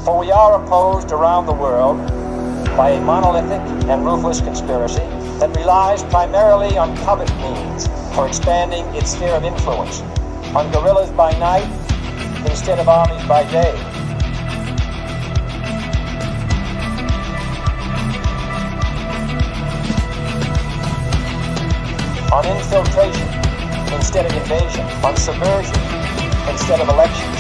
For we are opposed around the world by a monolithic and ruthless conspiracy that relies primarily on covert means for expanding its sphere of influence, on guerrillas by night instead of armies by day. On infiltration instead of invasion, on subversion instead of elections.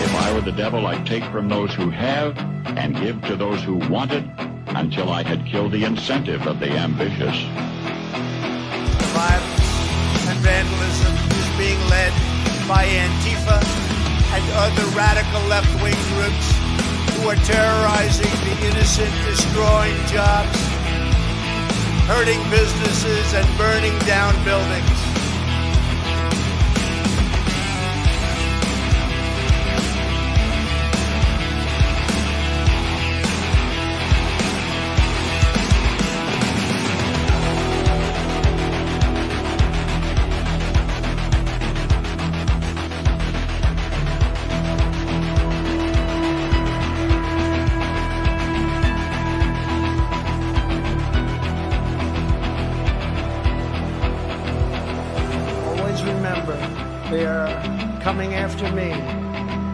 If I were the devil, I'd take from those who have and give to those who want it until I had killed the incentive of the ambitious. Violence and vandalism is being led by Antifa and other radical left-wing groups who are terrorizing the innocent, destroying jobs, hurting businesses, and burning down buildings. They are coming after me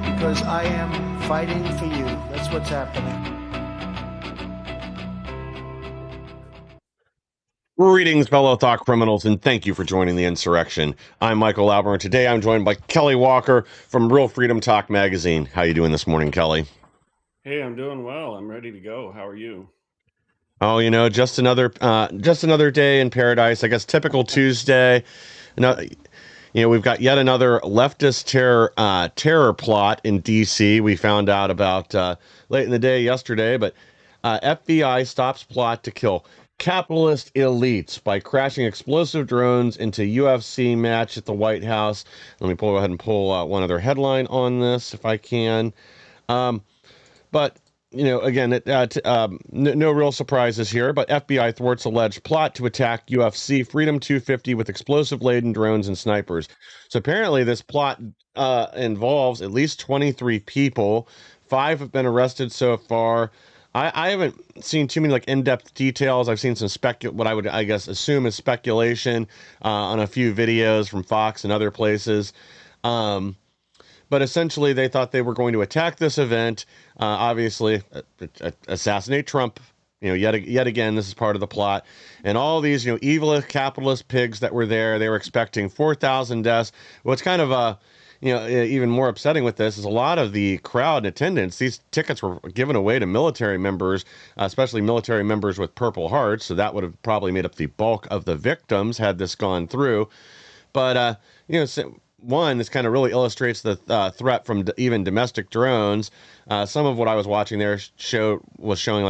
because I am fighting for you. That's what's happening. Greetings, fellow thought criminals, and thank you for joining the insurrection. I'm Michael Lauber, and today I'm joined by Kelly Walker from Real Freedom Talk Magazine. How you doing this morning, Kelly? Hey, I'm doing well. I'm ready to go. How are you? Oh, just another day in paradise. I guess typical Tuesday. We've got yet another leftist terror plot in D.C. We found out about late in the day yesterday, but FBI stops plot to kill capitalist elites by crashing explosive drones into UFC match at the White House. Let me go ahead and pull one other headline on this if I can. But again, no real surprises here, but FBI thwarts alleged plot to attack UFC Freedom 250 with explosive-laden drones and snipers. So apparently this plot involves at least 23 people. 5 have been arrested so far. I haven't seen too many in-depth details. I've seen some what I would, I guess, assume is speculation on a few videos from Fox and other places. But essentially, they thought they were going to attack this event, obviously assassinate Trump. Yet again, this is part of the plot. And all these, evil capitalist pigs that were there, they were expecting 4,000 deaths. What's kind of, even more upsetting with this is a lot of the crowd in attendance. These tickets were given away to military members, especially military members with Purple Hearts. So that would have probably made up the bulk of the victims had this gone through. But, one, this kind of really illustrates the threat from even domestic drones. Some of what I was watching there was showing,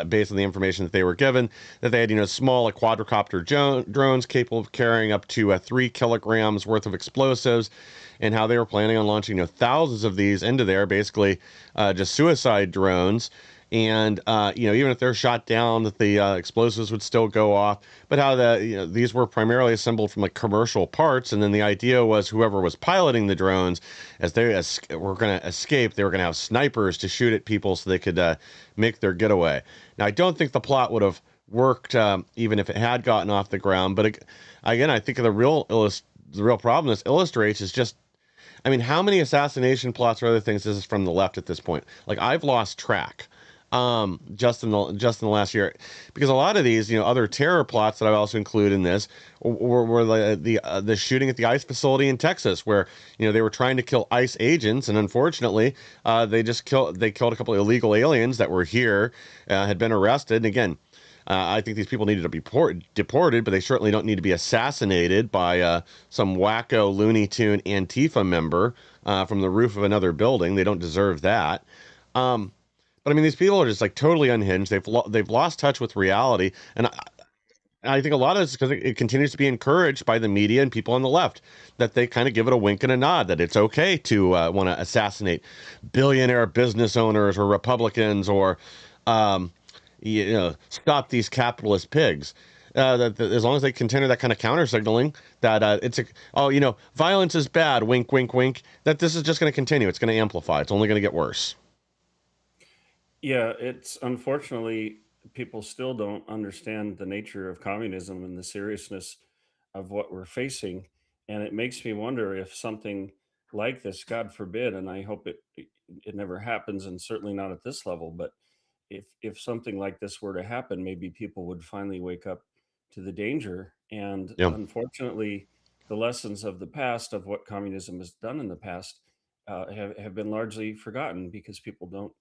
based on the information that they were given, that they had, small quadricopter drones capable of carrying up to 3 kilograms worth of explosives, and how they were planning on launching, thousands of these into there, basically just suicide drones. And, even if they're shot down, that the explosives would still go off, but how these were primarily assembled from commercial parts. And then the idea was whoever was piloting the drones, as they were going to escape, they were going to have snipers to shoot at people so they could make their getaway. Now, I don't think the plot would have worked even if it had gotten off the ground. But again, I think the real problem this illustrates is just, how many assassination plots or other things this is from the left at this point? I've lost track. Just in the last year, because a lot of these, other terror plots that I also include in this were the shooting at the ICE facility in Texas, where they were trying to kill ICE agents, and unfortunately, they killed a couple of illegal aliens that were here, had been arrested. And again, I think these people needed to be deported, but they certainly don't need to be assassinated by some wacko Looney Tune Antifa member from the roof of another building. They don't deserve that. But these people are just totally unhinged. They've lost touch with reality, and I think a lot of this is because it continues to be encouraged by the media and people on the left, that they kind of give it a wink and a nod that it's okay to want to assassinate billionaire business owners or Republicans or stop these capitalist pigs. that as long as they continue that kind of counter signaling, that it's a, oh, violence is bad, wink, wink, wink, that this is just going to continue. It's going to amplify. It's only going to get worse. Yeah, it's unfortunately people still don't understand the nature of communism and the seriousness of what we're facing. And it makes me wonder if something like this, God forbid, and I hope it never happens, and certainly not at this level, but if something like this were to happen, maybe people would finally wake up to the danger. And Yeah. unfortunately, the lessons of the past of what communism has done in the past have been largely forgotten because people don't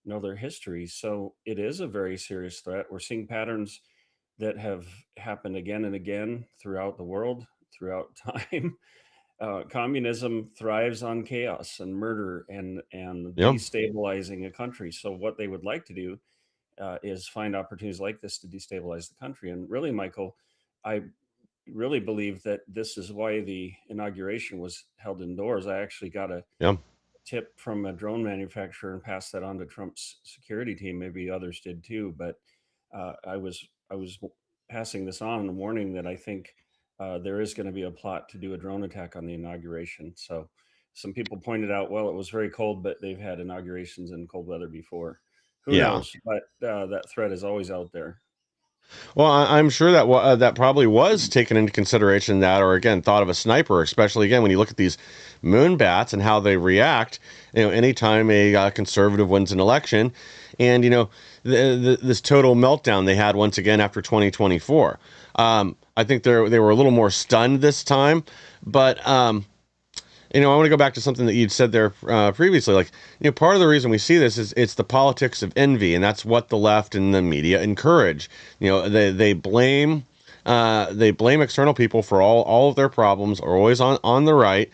know their history. So it is a very serious threat. We're seeing patterns that have happened again and again throughout the world, throughout time. Communism thrives on chaos and murder and Yeah. destabilizing a country. So what they would like to do is find opportunities like this to destabilize the country. And really, Michael, I really believe that this is why the inauguration was held indoors. I actually got a Yeah. tip from a drone manufacturer and passed that on to Trump's security team. Maybe others did too, but I was passing this on and warning that I think there is going to be a plot to do a drone attack on the inauguration. So some people pointed out, well, it was very cold, but they've had inaugurations in cold weather before. Who Yeah. knows? But that threat is always out there. Well, I'm sure that that probably was taken into consideration, that, or again, thought of a sniper, especially again when you look at these moon bats and how they react. Anytime a conservative wins an election, and this total meltdown they had once again after 2024. I think they were a little more stunned this time, but I want to go back to something that you'd said there previously. Like, part of the reason we see this is it's the politics of envy, and that's what the left and the media encourage. They blame external people for all of their problems, are always on the right.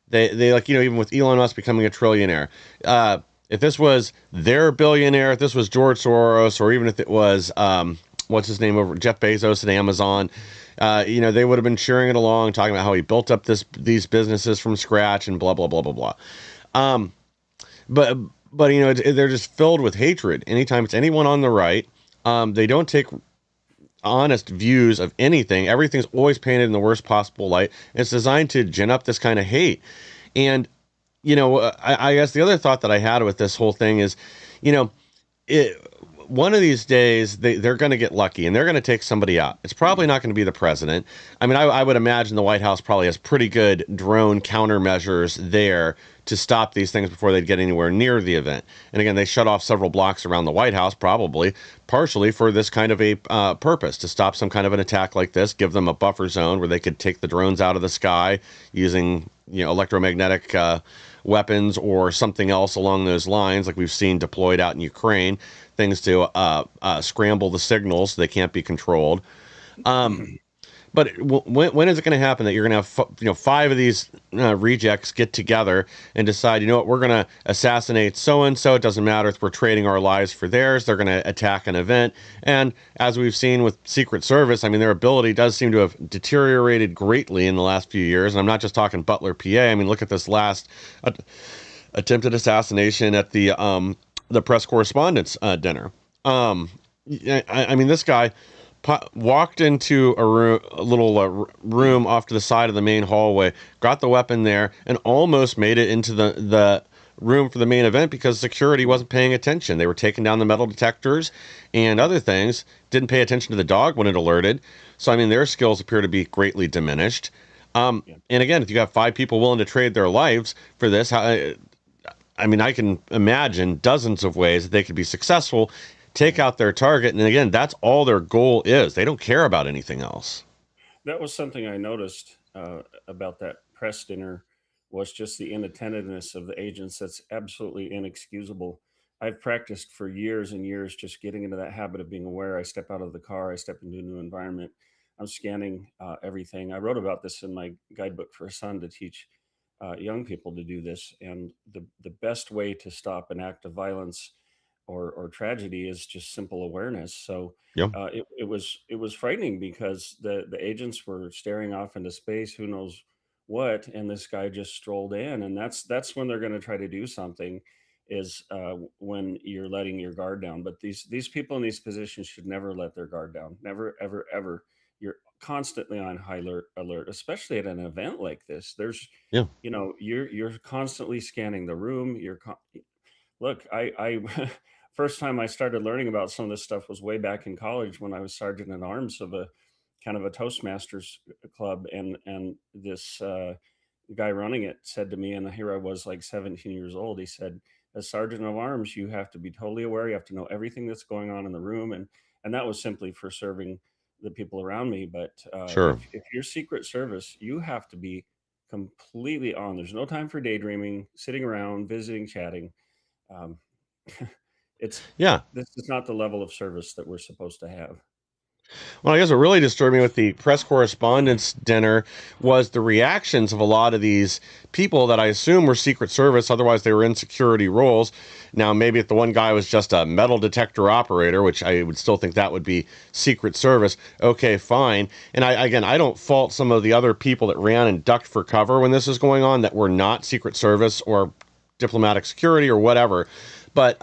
They like, even with Elon Musk becoming a trillionaire. If this was their billionaire, if this was George Soros, or even if it was what's his name over Jeff Bezos at Amazon, they would have been cheering it along, talking about how he built up these businesses from scratch and blah blah blah blah blah. Um, but but they're just filled with hatred. Anytime it's anyone on the right, they don't take honest views of anything. Everything's always painted in the worst possible light. It's designed to gin up this kind of hate. And I guess the other thought that I had with this whole thing is, you know, it, one of these days they're going to get lucky and they're going to take somebody out. It's probably not going to be the president. I mean, I would imagine the White House probably has pretty good drone countermeasures there to stop these things before they'd get anywhere near the event. And again, they shut off several blocks around the White House, probably partially for this kind of a purpose, to stop some kind of an attack like this, give them a buffer zone where they could take the drones out of the sky using electromagnetic weapons or something else along those lines, like we've seen deployed out in Ukraine, things to scramble the signals so they can't be controlled. But when is it going to happen that you're going to have five of these rejects get together and decide, what, we're going to assassinate so and so? It doesn't matter if we're trading our lives for theirs. They're going to attack an event, and as we've seen with Secret Service, I mean, their ability does seem to have deteriorated greatly in the last few years. And I'm not just talking Butler, PA. I mean, look at this last attempted assassination at the press correspondence dinner. I mean, this guy walked into a little room off to the side of the main hallway, got the weapon there, and almost made it into the room for the main event because security wasn't paying attention. They were taking down the metal detectors and other things, didn't pay attention to the dog when it alerted. So, I mean, their skills appear to be greatly diminished. And again, if you got five people willing to trade their lives for this, I mean, I can imagine dozens of ways that they could be successful, take out their target, and again, that's all their goal is. They don't care about anything else. That was something I noticed about that press dinner, was just the inattentiveness of the agents. That's absolutely inexcusable. I've practiced for years and years just getting into that habit of being aware. I step out of the car, I step into a new environment, I'm scanning everything. I wrote about this in my guidebook for a son to teach young people to do this. And the best way to stop an act of violence or tragedy is just simple awareness. So Yeah. it was frightening because the agents were staring off into space, who knows what, and this guy just strolled in, and that's when they're going to try to do something. is when you're letting your guard down. But these people in these positions should never let their guard down. Never, ever, ever. You're constantly on high alert, especially at an event like this. There's, Yeah. you're constantly scanning the room. Look, I first time I started learning about some of this stuff was way back in college when I was sergeant at arms of a kind of a Toastmasters club, and this guy running it said to me, and here I was like 17 years old. He said, "As sergeant of arms, you have to be totally aware. You have to know everything that's going on in the room," and that was simply for serving the people around me. But Sure. if you're Secret Service, you have to be completely on. There's no time for daydreaming, sitting around, visiting, chatting. Um, it's Yeah. this is not the level of service that we're supposed to have. Well, I guess what really disturbed me with the press correspondence dinner was the reactions of a lot of these people that I assume were Secret Service, otherwise they were in security roles. Now, maybe if the one guy was just a metal detector operator, which I would still think that would be Secret Service, okay, fine. And I don't fault some of the other people that ran and ducked for cover when this is going on that were not Secret Service or diplomatic security or whatever. But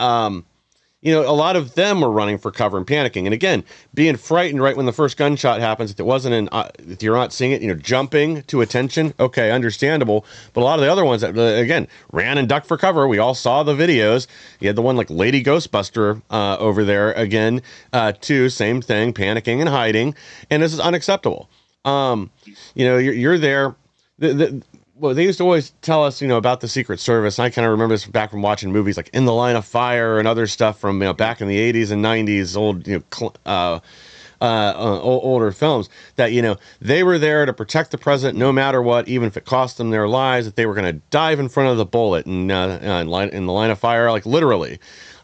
a lot of them were running for cover and panicking. And again, being frightened right when the first gunshot happens, if it wasn't if you're not seeing it, jumping to attention, okay, understandable. But a lot of the other ones that, again, ran and ducked for cover, we all saw the videos. You had the one like Lady Ghostbuster over there again, too, same thing, panicking and hiding. And this is unacceptable. You're there. Well, they used to always tell us, about the Secret Service. And I kind of remember this back from watching movies like In the Line of Fire and other stuff from, back in the 80s and 90s, older films, that, they were there to protect the president no matter what, even if it cost them their lives, that they were going to dive in front of the bullet and in the line of fire, like literally.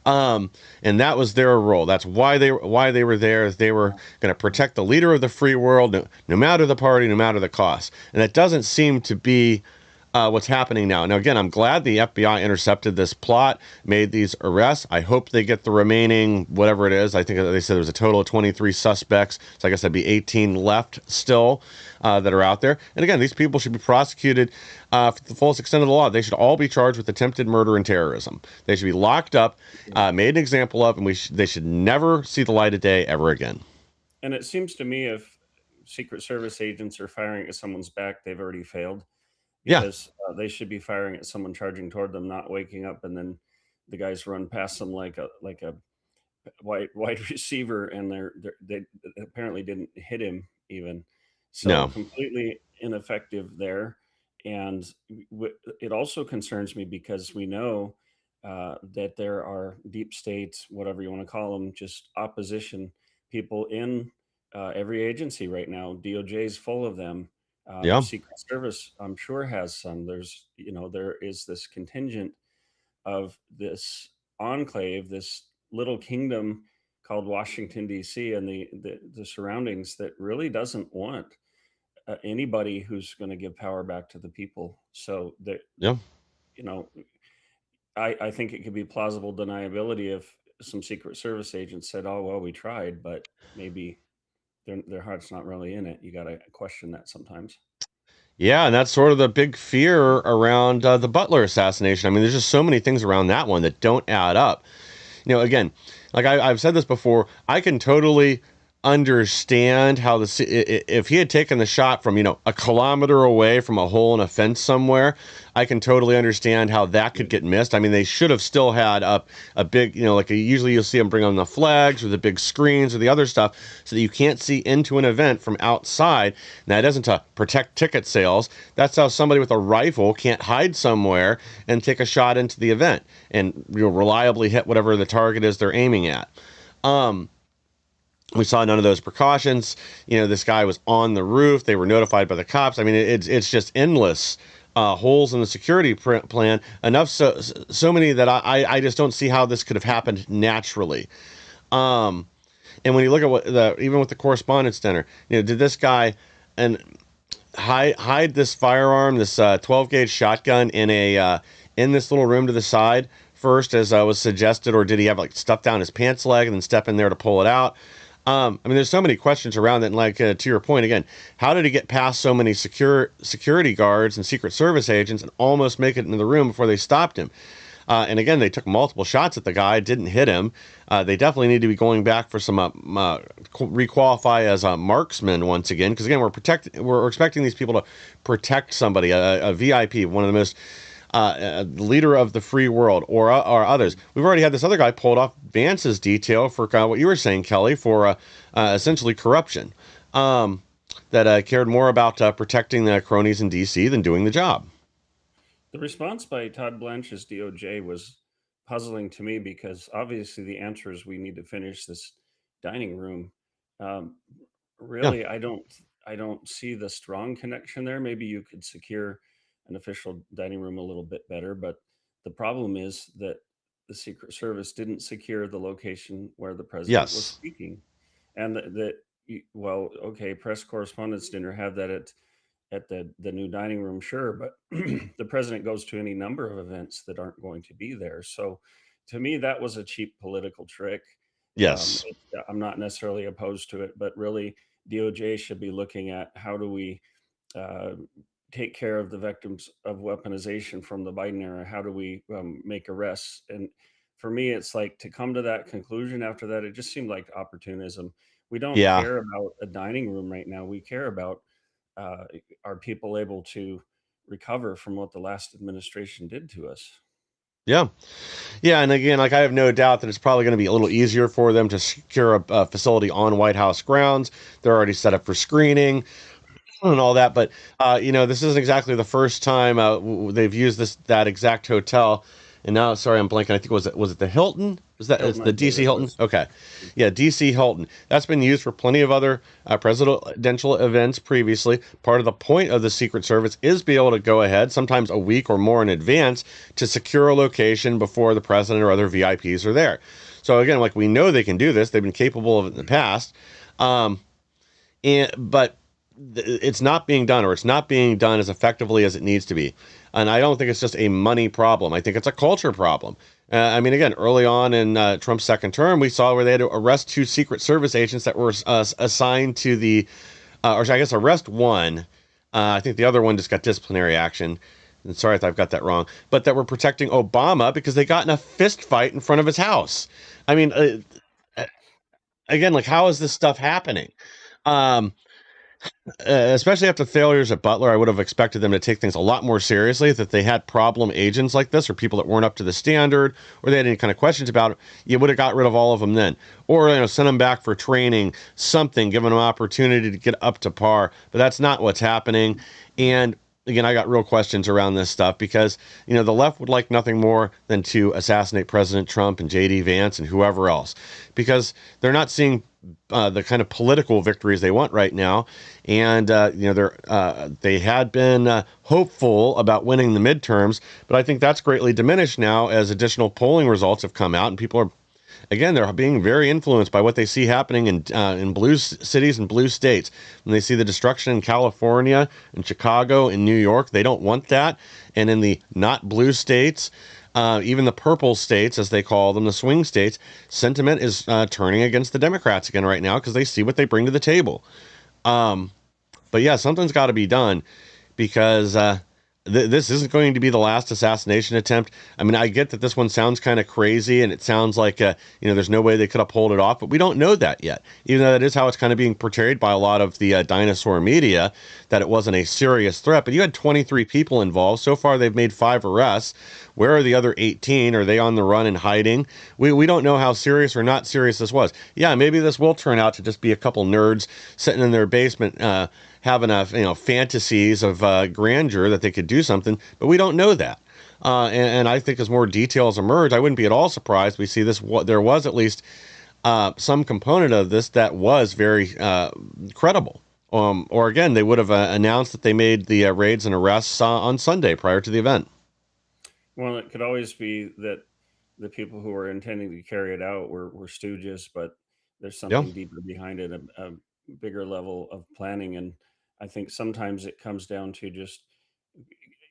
And that was their role. That's why they were there. They were going to protect the leader of the free world, no matter the party, no matter the cost. And that doesn't seem to be what's happening now. Now, again, I'm glad the FBI intercepted this plot, made these arrests. I hope they get the remaining, whatever it is. I think they said there was a total of 23 suspects. So I guess that'd be 18 left still that are out there. And again, these people should be prosecuted for the fullest extent of the law. They should all be charged with attempted murder and terrorism. They should be locked up, made an example of, and they should never see the light of day ever again. And it seems to me if Secret Service agents are firing at someone's back, they've already failed. Yeah. Because they should be firing at someone charging toward them, not waking up, and then the guys run past them like a wide receiver, and they apparently didn't hit him even. So No. completely ineffective there. And it also concerns me because we know that there are deep state, whatever you want to call them, just opposition people in every agency right now. DOJ is full of them. Yeah. Secret Service, I'm sure, has some. There is this contingent of this enclave, this little kingdom called Washington D.C. and the surroundings that really doesn't want anybody who's going to give power back to the people. So that Yeah. I think it could be plausible deniability if some Secret Service agents said, "Oh well, we tried," but maybe their heart's not really in it. You got to question that sometimes. Yeah, and that's sort of the big fear around the Butler assassination. I mean, there's just so many things around that one that don't add up. Again, like I've said this before, I can totally understand how if he had taken the shot from a kilometer away from a hole in a fence somewhere, I can totally understand how that could get missed. I mean, they should have still had a big, usually you'll see them bring on the flags or the big screens or the other stuff so that you can't see into an event from outside. Now, that isn't to protect ticket sales. That's how somebody with a rifle can't hide somewhere and take a shot into the event and reliably hit whatever the target is they're aiming at. We saw none of those precautions. This guy was on the roof. They were notified by the cops. I mean, it's just endless holes in the security plan. Enough so many that I just don't see how this could have happened naturally. And when you look at even with the correspondence center, did this guy hide this firearm, this 12 gauge shotgun in this little room to the side first, as was suggested, or did he have stuff down his pants leg and then step in there to pull it out? I mean, there's so many questions around that. And to your point again, how did he get past so many security guards and Secret Service agents and almost make it into the room before they stopped him? And again, they took multiple shots at the guy, didn't hit him. They definitely need to be going back for some requalify as a marksman once again, because again, we're expecting these people to protect somebody, a VIP, one of the most leader of the free world, or others. We've already had this other guy pulled off Vance's detail for what you were saying, Kelly, for essentially corruption. That cared more about protecting the cronies in D.C. than doing the job. The response by Todd Blanche's DOJ was puzzling to me because obviously the answer is we need to finish this dining room. Um, Yeah. really, I don't see the strong connection there. Maybe you could secure an official dining room a little bit better, but the problem is that the Secret Service didn't secure the location where the president was Yes. speaking, and well, okay, press correspondence dinner, have that at the new dining room, sure, but the president goes to any number of events that aren't going to be there. So to me, that was a cheap political trick. Yes. I'm not necessarily opposed to it, but really, DOJ should be looking at how do we uh, take care of the victims of weaponization from the Biden era? How do we make arrests? And for me, it's like to come to that conclusion after that, it just seemed like opportunism. We don't Yeah. care about a dining room right now. We care about uh, are people able to recover from what the last administration did to us? Yeah. Yeah. And again, like I have no doubt that it's probably going to be a little easier for them to secure a facility on White House grounds. They're already set up for screening and all that. But this isn't exactly the first time they've used that exact hotel. And now, sorry, I'm blanking. I think was it the Hilton? It's Hilton, I the believe DC it Hilton? was. Okay, yeah, DC Hilton. That's been used for plenty of other presidential events previously. Part of the point of the Secret Service is be able to go ahead, sometimes a week or more in advance, to secure a location before the president or other VIPs are there. So again, like we know they can do this. They've been capable of it in the past. Um, but it's not being done, or it's not being done as effectively as it needs to be. And I don't think it's just a money problem. I think it's a culture problem. I mean, again, early on in Trump's second term, we saw where they had to arrest 2 Secret Service agents that were assigned to or I guess arrest one. I think the other one just got disciplinary action. And sorry if I've got that wrong, but that were protecting Obama because they got in a fist fight in front of his house. I mean, again, like how is this stuff happening? Um, Especially after failures at Butler, I would have expected them to take things a lot more seriously. That they had problem agents like this, or people that weren't up to the standard, or they had any kind of questions about it, you would have got rid of all of them then, or send them back for training, something, give them an opportunity to get up to par. But that's not what's happening. And again, I got real questions around this stuff because the left would like nothing more than to assassinate President Trump and JD Vance and whoever else, because they're not seeing the kind of political victories they want right now. And they had been hopeful about winning the midterms, but I think that's greatly diminished now as additional polling results have come out, and people are, again, they're being very influenced by what they see happening in blue cities and blue states. When they see the destruction in California, in Chicago, in New York, they don't want that. And in the not blue states, even the purple states, as they call them, the swing states, sentiment is turning against the Democrats again right now because they see what they bring to the table. But yeah, something's got to be done because this isn't going to be the last assassination attempt. I mean, I get that this one sounds kind of crazy and it sounds like, there's no way they could have pulled it off, but we don't know that yet. Even though that is how it's kind of being portrayed by a lot of the dinosaur media, that it wasn't a serious threat. But you had 23 people involved. So far, they've made 5 arrests. Where are the other 18? Are they on the run and hiding? We don't know how serious or not serious this was. Yeah, maybe this will turn out to just be a couple nerds sitting in their basement having fantasies of grandeur that they could do something, but we don't know that. And I think as more details emerge, I wouldn't be at all surprised we see this. There was at least some component of this that was very credible. Or again, they would have announced that they made the raids and arrests on Sunday prior to the event. Well, it could always be that the people who were intending to carry it out were stooges, but there's Yeah, something deeper behind it, a bigger level of planning. And I think sometimes it comes down to just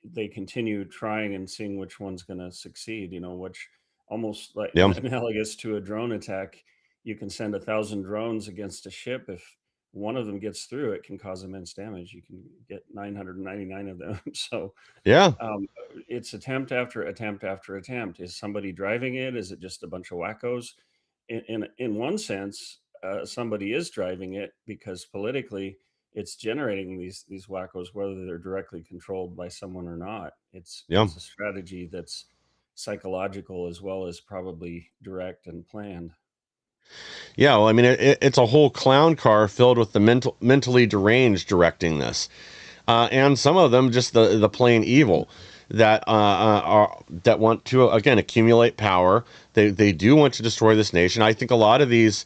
they continue trying and seeing which one's going to succeed, which almost like yeah, analogous to a drone attack. You can send 1,000 drones against a ship. If one of them gets through, it can cause immense damage. You can get 999 of them. So Yeah. um, it's attempt after attempt after attempt. Is somebody driving it? Is it just a bunch of wackos? In one sense, somebody is driving it because politically, it's generating these wackos, whether they're directly controlled by someone or not. Yeah. It's a strategy that's psychological as well as probably direct and planned. Yeah, well, I mean, it's a whole clown car filled with the mentally deranged directing this, and some of them just the plain evil that want to again accumulate power. They do want to destroy this nation. I think a lot of these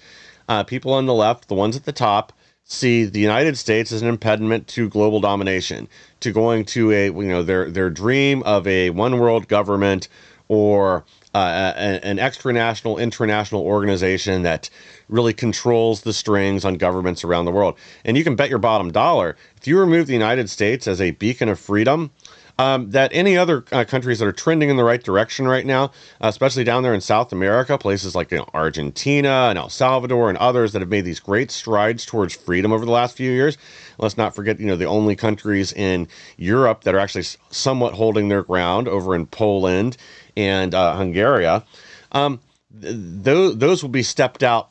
people on the left, the ones at the top, see the United States as an impediment to global domination, to going to their dream of a one world government or an extranational, international organization that really controls the strings on governments around the world. And you can bet your bottom dollar, if you remove the United States as a beacon of freedom, that any other countries that are trending in the right direction right now, especially down there in South America, places like Argentina and El Salvador and others that have made these great strides towards freedom over the last few years. Let's not forget, the only countries in Europe that are actually somewhat holding their ground over in Poland and Hungary. Those will be stamped out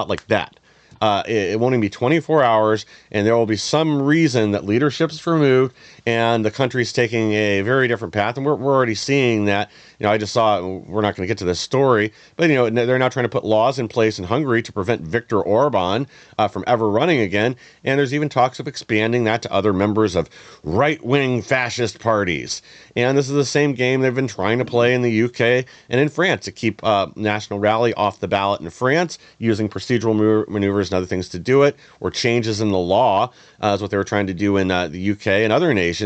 like that. It won't even be 24 hours, and there will be some reason that leadership's removed and the country's taking a very different path. And we're already seeing that. I just saw, we're not going to get to this story, but, they're now trying to put laws in place in Hungary to prevent Viktor Orban from ever running again. And there's even talks of expanding that to other members of right-wing fascist parties. And this is the same game they've been trying to play in the UK and in France to keep National Rally off the ballot in France, using procedural maneuvers and other things to do it, or changes in the law, is what they were trying to do in the UK and other nations.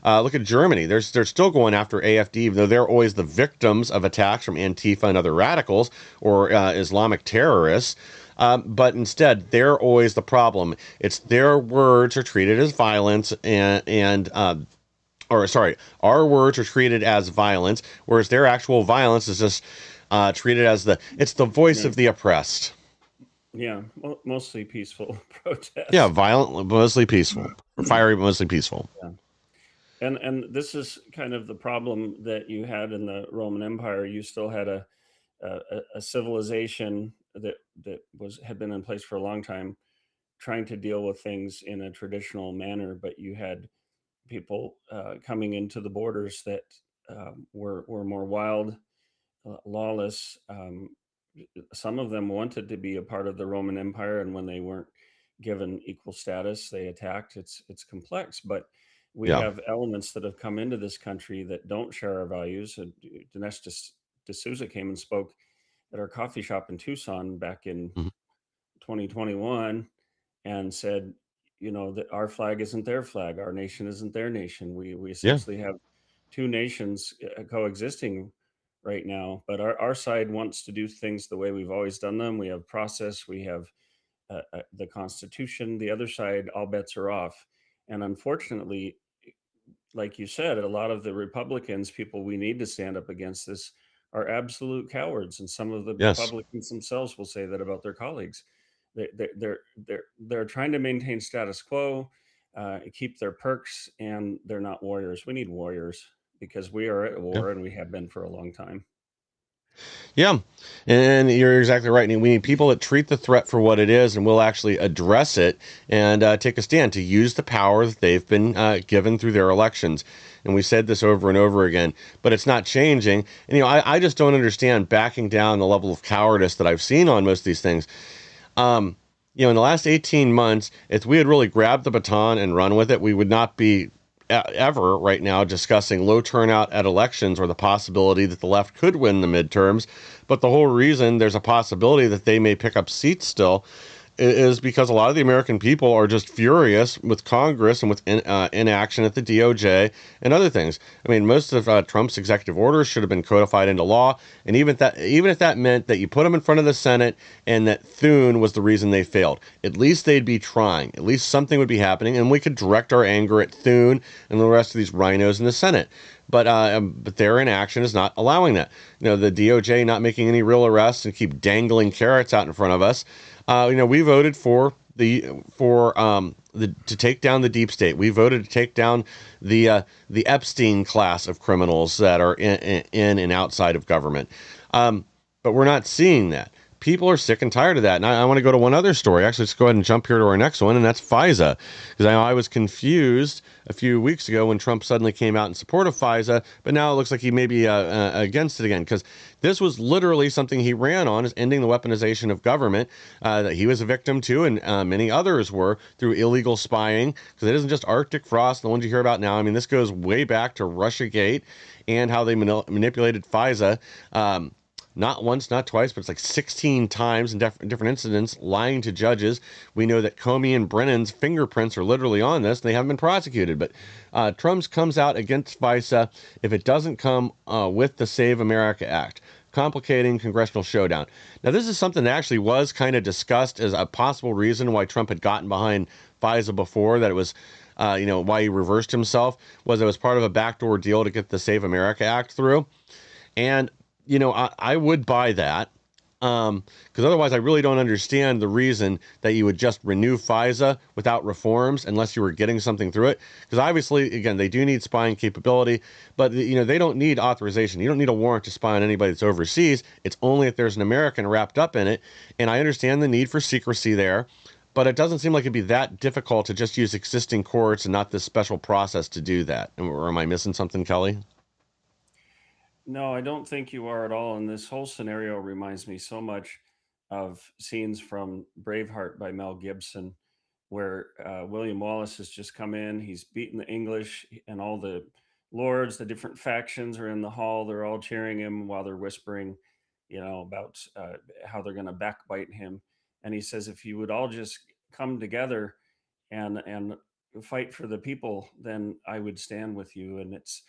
Look at Germany. They're still going after AfD, even though they're always the victims of attacks from Antifa and other radicals or Islamic terrorists. But instead, they're always the problem. It's their words are treated as violence our words are treated as violence, whereas their actual violence is just treated as it's the voice Yeah, of the oppressed. yeah, mostly peaceful protest. Yeah, violent, mostly peaceful, or fiery, but mostly peaceful. Yeah. And this is kind of the problem that you had in the Roman Empire. You still had a civilization that had been in place for a long time, trying to deal with things in a traditional manner, but you had people coming into the borders that were more wild, lawless. Some of them wanted to be a part of the Roman Empire, and when they weren't given equal status, they attacked. It's complex, but we Yeah. have elements that have come into this country that don't share our values. And Dinesh D'Souza came and spoke at our coffee shop in Tucson back in Mhm. 2021 and said, that our flag isn't their flag, our nation isn't their nation. We Yeah. essentially have two nations coexisting right now, but our side wants to do things the way we've always done them. We have process, we have the Constitution. The other side, all bets are off. And unfortunately, like you said, a lot of the Republicans, people we need to stand up against this, are absolute cowards. And some of the Yes. Republicans themselves will say that about their colleagues. They're trying to maintain status quo, keep their perks, and they're not warriors. We need warriors because we are at Yeah. war and we have been for a long time. Yeah, and you're exactly right. And we need people that treat the threat for what it is and will actually address it and take a stand to use the power that they've been given through their elections. And we said this over and over again, but it's not changing. And, I just don't understand backing down the level of cowardice that I've seen on most of these things. In the last 18 months, if we had really grabbed the baton and run with it, we would not be ever right now discussing low turnout at elections or the possibility that the left could win the midterms. But the whole reason there's a possibility that they may pick up seats still is because a lot of the American people are just furious with Congress and with inaction at the DOJ and other things. I mean, most of Trump's executive orders should have been codified into law, and even if that meant that you put them in front of the Senate and that Thune was the reason they failed, at least they'd be trying. At least something would be happening, and we could direct our anger at Thune and the rest of these rhinos in the Senate. But their inaction is not allowing that. The DOJ not making any real arrests and keep dangling carrots out in front of us. We voted for to take down the deep state. We voted to take down the Epstein class of criminals that are in and outside of government. But we're not seeing that. People are sick and tired of that. And I want to go to one other story. Actually, let's go ahead and jump here to our next one, and that's FISA. Because I was confused a few weeks ago when Trump suddenly came out in support of FISA, but now it looks like he may be against it again. Because this was literally something he ran on, is ending the weaponization of government that he was a victim to, and many others were, through illegal spying. Because it isn't just Arctic Frost, the ones you hear about now. I mean, this goes way back to Russiagate and how they manipulated FISA. Not once, not twice, but it's like 16 times in different incidents, lying to judges. We know that Comey and Brennan's fingerprints are literally on this, and they haven't been prosecuted. But Trump's comes out against FISA if it doesn't come with the Save America Act, complicating congressional showdown. Now, this is something that actually was kind of discussed as a possible reason why Trump had gotten behind FISA before, that it was why he reversed himself, was it was part of a backdoor deal to get the Save America Act through. And I would buy that, because otherwise I really don't understand the reason that you would just renew FISA without reforms unless you were getting something through it. Because obviously, again, they do need spying capability, but they don't need authorization. You don't need a warrant to spy on anybody that's overseas. It's only if there's an American wrapped up in it. And I understand the need for secrecy there, but it doesn't seem like it'd be that difficult to just use existing courts and not this special process to do that. Or am I missing something, Kelly? No, I don't think you are at all. And this whole scenario reminds me so much of scenes from Braveheart by Mel Gibson, where William Wallace has just come in. He's beaten the English, and all the lords, the different factions are in the hall. They're all cheering him while they're whispering, about how they're going to backbite him. And he says, if you would all just come together and fight for the people, then I would stand with you. And it's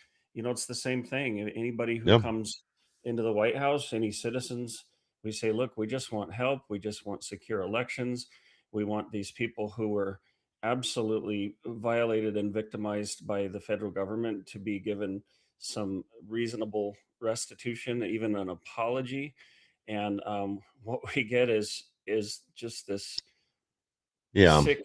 the same thing. Anybody who Yep. comes into the White House, any citizens, we say, look, we just want help. We just want secure elections. We want these people who were absolutely violated and victimized by the federal government to be given some reasonable restitution, even an apology. And what we get is just this Yeah. sick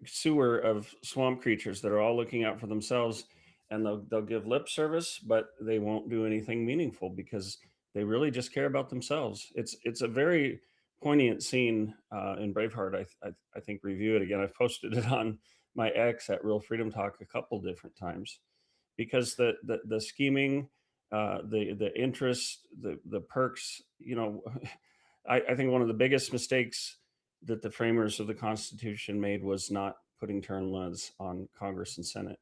sewer of swamp creatures that are all looking out for themselves, and they'll give lip service, but they won't do anything meaningful because they really just care about themselves. It's a very poignant scene in Braveheart. I think review it again. I've posted it on my X at Real Freedom Talk a couple different times, because the scheming, the interest, the perks. I think one of the biggest mistakes that the framers of the Constitution made was not putting term limits on Congress and Senate.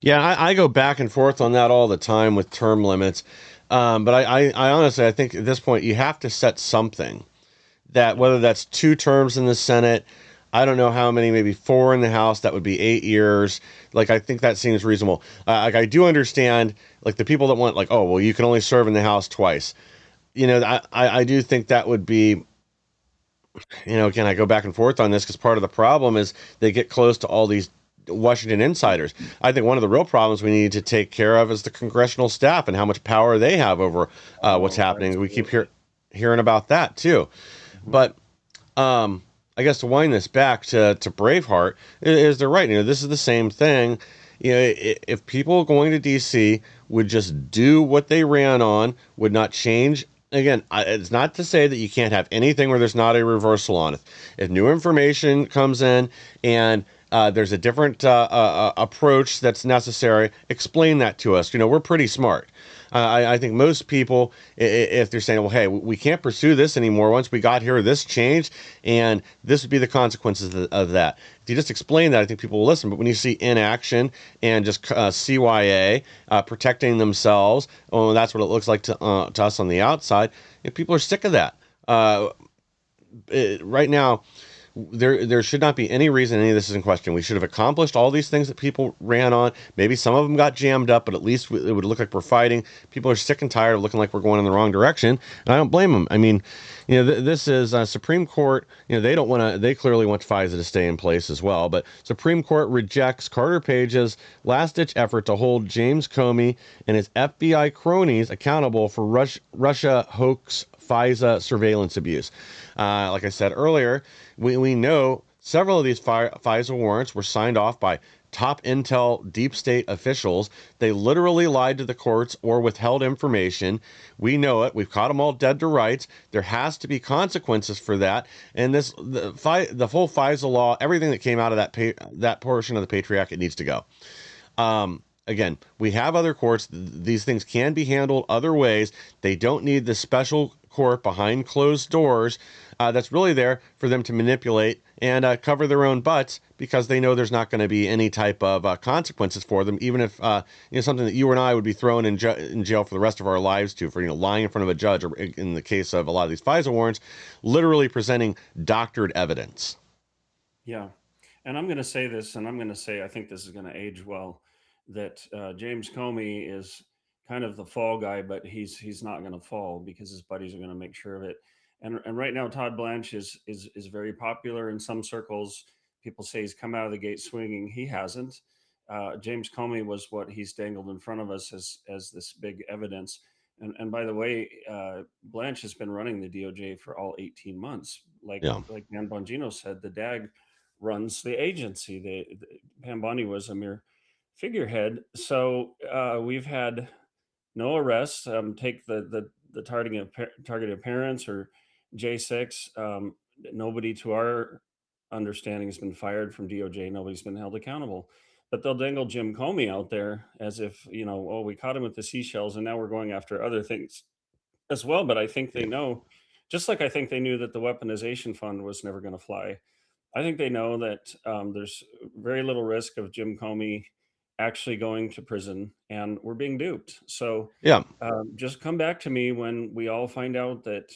Yeah, I go back and forth on that all the time with term limits. But I honestly, I think at this point you have to set something that, Yeah. whether that's 2 terms in the Senate, I don't know how many, maybe 4 in the House, that would be 8 years. Like, I think that seems reasonable. Like, I do understand, like, the people that want, like, oh, well, you can only serve in the House twice. I do think that would be, again, I go back and forth on this because part of the problem is they get close to all these Washington insiders. I think one of the real problems we need to take care of is the congressional staff and how much power they have over what's Oh, happening. We keep absolutely. hearing about that too. Mhm. But I guess to wind this back to Braveheart, is they're right. This is the same thing. If people going to DC would just do what they ran on, would not change. Again, it's not to say that you can't have anything where there's not a reversal on it. If new information comes in and there's a different approach that's necessary, explain that to us. We're pretty smart. I think most people, if they're saying, well, hey, we can't pursue this anymore. Once we got here, this changed, and this would be the consequences of that. If you just explain that, I think people will listen. But when you see inaction and just CYA protecting themselves, well, that's what it looks like to us on the outside. People are sick of that. Right now, there should not be any reason any of this is in question. We should have accomplished all these things that people ran on. Maybe some of them got jammed up, but at least it would look like we're fighting. People are sick and tired of looking like we're going in the wrong direction, and I don't blame them. I mean, this is Supreme Court. They don't want to. They clearly want FISA to stay in place as well. But Supreme Court rejects Carter Page's last-ditch effort to hold James Comey and his FBI cronies accountable for Russia hoax FISA surveillance abuse. Like I said earlier, we know several of these FISA warrants were signed off by top intel deep state officials. They literally lied to the courts or withheld information. We know it. We've caught them all dead to rights. There has to be consequences for that. And the full FISA law, everything that came out of that portion of the Patriot Act, it needs to go. Again, we have other courts. These things can be handled other ways. They don't need the special court behind closed doors that's really there for them to manipulate and cover their own butts because they know there's not going to be any type of consequences for them, even if something that you and I would be thrown in jail for the rest of our lives for lying in front of a judge, or in the case of a lot of these FISA warrants, literally presenting doctored evidence. Yeah. And I'm going to say this, and I'm going to say I think this is going to age well, that James Comey is kind of the fall guy, but he's not going to fall because his buddies are going to make sure of it. And right now, Todd Blanche is very popular in some circles. People say he's come out of the gate swinging. He hasn't. James Comey was what he's dangled in front of us as this big evidence. And by the way, Blanche has been running the DOJ for all 18 months. Yeah. Like Dan Bongino said, the DAG runs the agency. Pam Bondi was a mere figurehead. So we've had no arrests. Take the targeted appearance or J6. Nobody, to our understanding, has been fired from DOJ. Nobody's been held accountable. But they'll dangle Jim Comey out there as if, oh, we caught him with the seashells and now we're going after other things as well. But I think they know, just like I think they knew that the weaponization fund was never going to fly. I think they know that there's very little risk of Jim Comey actually going to prison, and we're being duped. So Yeah. just come back to me when we all find out that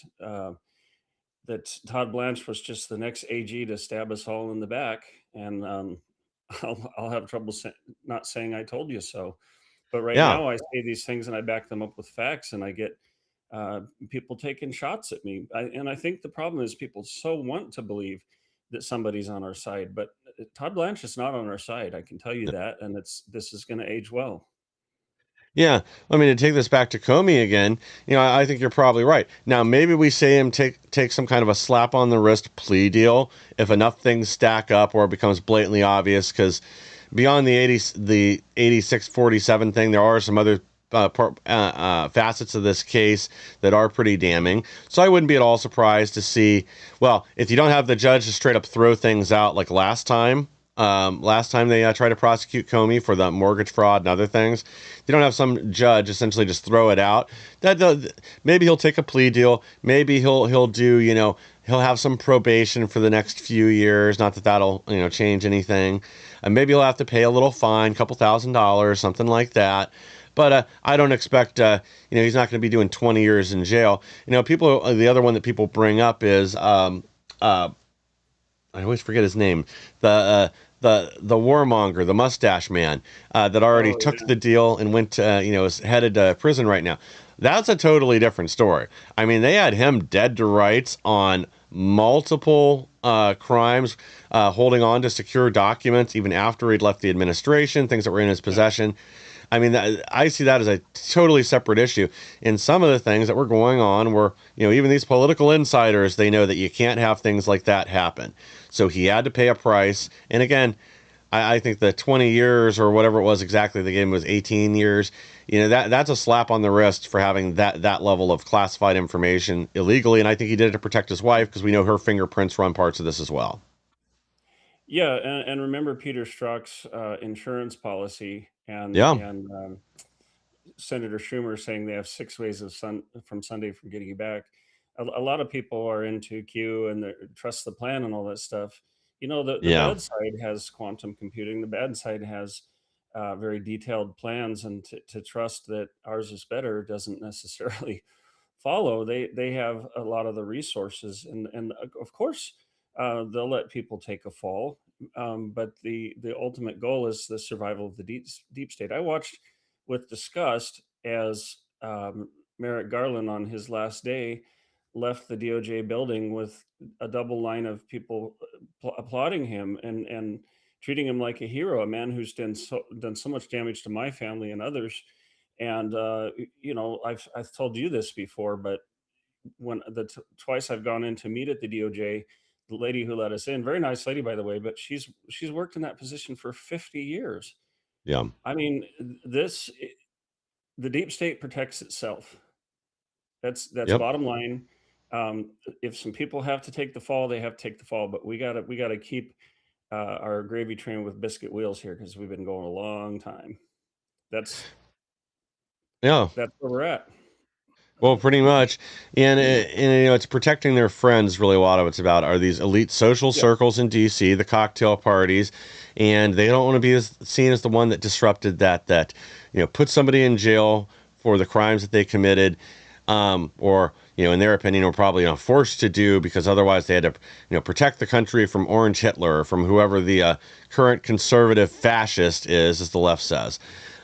Todd Blanche was just the next AG to stab us all in the back, and I'll have trouble not saying I told you so. But right Yeah. now, I say these things and I back them up with facts, and I get people taking shots at me. And I think the problem is people so want to believe that somebody's on our side, but Todd Blanche is not on our side. I can tell you that, and this is going to age well. Yeah, I mean, to take this back to Comey again, I think you're probably right. Now, maybe we say him take some kind of a slap on the wrist plea deal if enough things stack up or it becomes blatantly obvious. Because beyond the 86-47 thing, there are some other facets of this case that are pretty damning. So I wouldn't be at all surprised to see. Well, if you don't have the judge to straight up throw things out like last time. Last time they tried to prosecute Comey for the mortgage fraud and other things, they don't have some judge essentially just throw it out. Maybe he'll take a plea deal. Maybe he'll do he'll have some probation for the next few years. Not that that'll change anything. And maybe he'll have to pay a little fine, couple $1,000s, something like that. But I don't expect he's not going to be doing 20 years in jail. The other one that people bring up is I always forget his name. The warmonger, the mustache man, that already took the deal and went to, is headed to prison right now. That's a totally different story. I mean, they had him dead to rights on multiple crimes, holding on to secure documents even after he'd left the administration, things that were in his possession. I mean, I see that as a totally separate issue. And some of the things that were going on were, even these political insiders, they know that you can't have things like that happen. So he had to pay a price. And again, I think the 20 years or whatever it was exactly, the game was 18 years. That's a slap on the wrist for having that level of classified information illegally. And I think he did it to protect his wife because we know her fingerprints run parts of this as well. Yeah, and remember Peter Strzok's insurance policy and Yeah. Senator Schumer saying they have 6 ways from Sunday from getting you back. A lot of people are into Q and trust the plan and all that stuff. The Yeah. bad side has quantum computing. The bad side has very detailed plans, and to trust that ours is better doesn't necessarily follow. They have a lot of the resources, and of course they'll let people take a fall. But the ultimate goal is the survival of the deep state. I watched with disgust as Merrick Garland on his last day left the DOJ building with a double line of people applauding him and treating him like a hero, a man who's done so much damage to my family and others. And I've told you this before, but when twice I've gone in to meet at the DOJ, the lady who let us in, very nice lady by the way, but she's worked in that position for 50 years. Yeah. I mean, the deep state protects itself. That's Yep. bottom line. If some people have to take the fall, they have to take the fall. But we gotta keep our gravy train with biscuit wheels here because we've been going a long time. That's Yeah. that's where we're at. Well, pretty much, and it's protecting their friends. Really, a lot of it's about are these elite social Yep. circles in D.C., the cocktail parties, and they don't want to be seen as the one that disrupted that put somebody in jail for the crimes that they committed, or in their opinion, were probably forced to do because otherwise they had to protect the country from Orange Hitler or from whoever the current conservative fascist is, as the left says.